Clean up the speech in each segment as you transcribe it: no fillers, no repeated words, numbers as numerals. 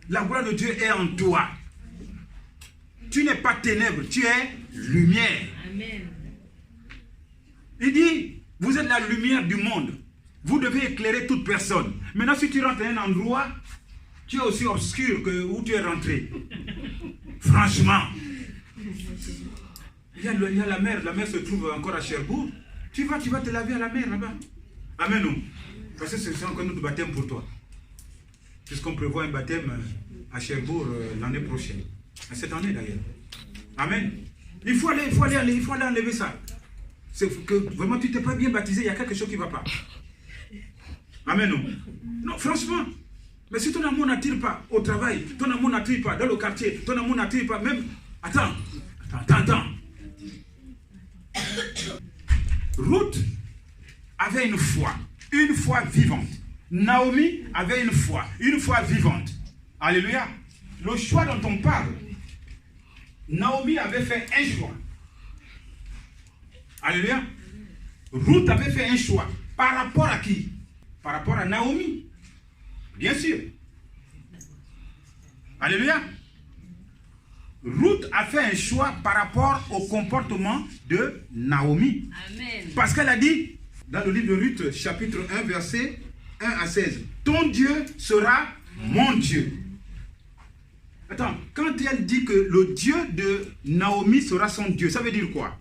La gloire de Dieu est en toi. Tu n'es pas ténèbres, tu es lumière. Amen. Il dit, vous êtes la lumière du monde. Vous devez éclairer toute personne. Maintenant, si tu rentres dans un endroit, tu es aussi obscur que où tu es rentré. Franchement. Il y a la mer se trouve encore à Cherbourg. Tu vas te laver à la mer là-bas. Amen. Non. Parce que c'est encore notre baptême pour toi. Puisqu'on prévoit un baptême à Cherbourg l'année prochaine. Cette année d'ailleurs. Amen. Il faut aller enlever ça. C'est que vraiment tu t'es pas bien baptisé, il y a quelque chose qui ne va pas. Amen. Non. Non, franchement. Mais si ton amour n'attire pas au travail, ton amour n'attire pas dans le quartier, ton amour n'attire pas même... Attends. Ruth avait une foi vivante. Naomi avait une foi vivante. Alléluia. Le choix dont on parle, Naomi avait fait un choix. Alléluia. Ruth avait fait un choix. Par rapport à qui? Par rapport à Naomi. Bien sûr. Alléluia. Ruth a fait un choix par rapport au comportement de Naomi. Amen. Parce qu'elle a dit, dans le livre de Ruth, chapitre 1, verset 1 à 16, « Ton Dieu sera mon Dieu. » Attends, quand elle dit que le Dieu de Naomi sera son Dieu, ça veut dire quoi?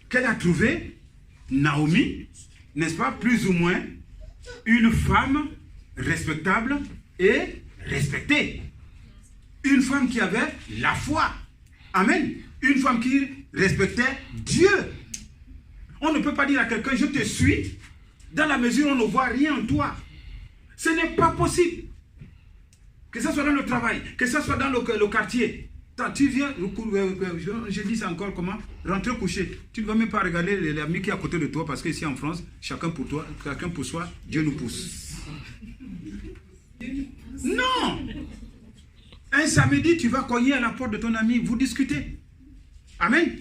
Qu'elle a trouvé Naomi, n'est-ce pas, plus ou moins, une femme respectable et respectée. Une femme qui avait la foi. Amen. Une femme qui respectait Dieu. On ne peut pas dire à quelqu'un, je te suis, dans la mesure où on ne voit rien en toi. Ce n'est pas possible. Que ce soit dans le travail, que ce soit dans le quartier. Attends, tu viens, je dis ça encore comment? Rentrer coucher. Tu ne vas même pas regarder l'ami qui est à côté de toi parce qu'ici en France, chacun pour toi, chacun pour soi, Dieu nous pousse. Non! Un samedi, tu vas cogner à la porte de ton ami, vous discutez. Amen.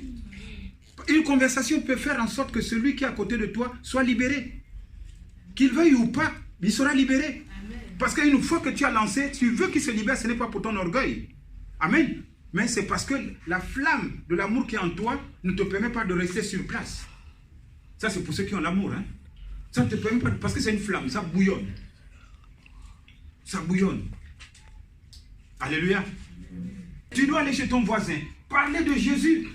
Une conversation peut faire en sorte que celui qui est à côté de toi soit libéré. Qu'il veuille ou pas, il sera libéré. Amen. Parce qu'une fois que tu as lancé, tu veux qu'il se libère, ce n'est pas pour ton orgueil. Amen. Mais c'est parce que la flamme de l'amour qui est en toi ne te permet pas de rester sur place. Ça, c'est pour ceux qui ont l'amour. Hein? Ça ne te permet pas, parce que c'est une flamme, ça bouillonne. Ça bouillonne. Alléluia. Tu dois aller chez ton voisin, parler de Jésus.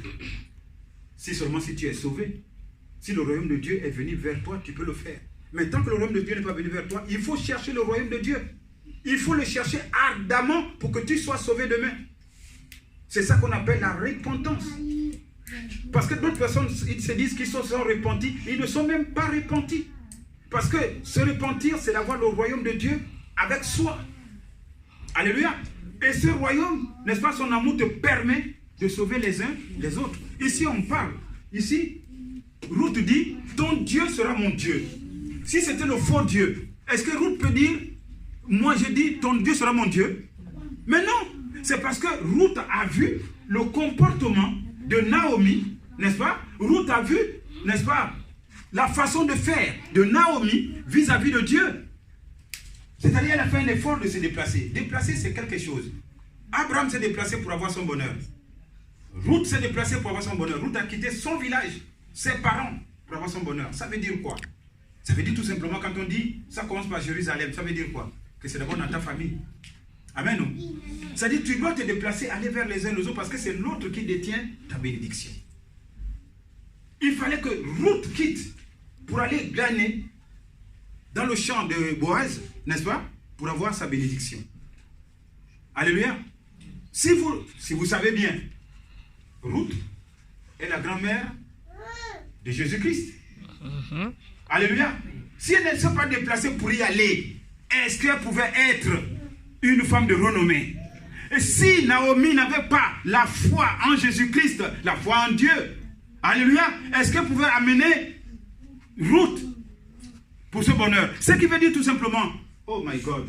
Si seulement si tu es sauvé. Si le royaume de Dieu est venu vers toi, tu peux le faire. Mais tant que le royaume de Dieu n'est pas venu vers toi, il faut chercher le royaume de Dieu. Il faut le chercher ardemment pour que tu sois sauvé demain. C'est ça qu'on appelle la repentance. Parce que d'autres personnes, ils se disent qu'ils sont repentis, ils ne sont même pas repentis. Parce que se repentir, c'est d'avoir le royaume de Dieu avec soi. Alléluia. Et ce royaume, n'est-ce pas, son amour te permet de sauver les uns les autres. Ici, on parle. Ici, Ruth dit, ton Dieu sera mon Dieu. Si c'était le faux Dieu, est-ce que Ruth peut dire, moi je dis, ton Dieu sera mon Dieu? Mais non, c'est parce que Ruth a vu le comportement de Naomi, n'est-ce pas? Ruth a vu, n'est-ce pas, la façon de faire de Naomi vis-à-vis de Dieu. C'est-à-dire qu'elle a fait un effort de se déplacer. Déplacer, c'est quelque chose. Abraham s'est déplacé pour avoir son bonheur. Ruth s'est déplacée pour avoir son bonheur. Ruth a quitté son village, ses parents, pour avoir son bonheur. Ça veut dire quoi? Ça veut dire tout simplement, quand on dit, ça commence par Jérusalem, ça veut dire quoi? Que c'est d'abord dans ta famille. Amen. Ça dit, tu dois te déplacer, aller vers les uns les autres, parce que c'est l'autre qui détient ta bénédiction. Il fallait que Ruth quitte pour aller gagner dans le champ de Boaz, n'est-ce pas? Pour avoir sa bénédiction. Alléluia. Si vous savez bien, Ruth est la grand-mère de Jésus-Christ. Alléluia. Si elle ne s'est pas déplacée pour y aller, est-ce qu'elle pouvait être une femme de renommée? Et si Naomi n'avait pas la foi en Jésus-Christ, la foi en Dieu, alléluia, est-ce qu'elle pouvait amener Ruth pour ce bonheur? Ce qui veut dire tout simplement, oh my God,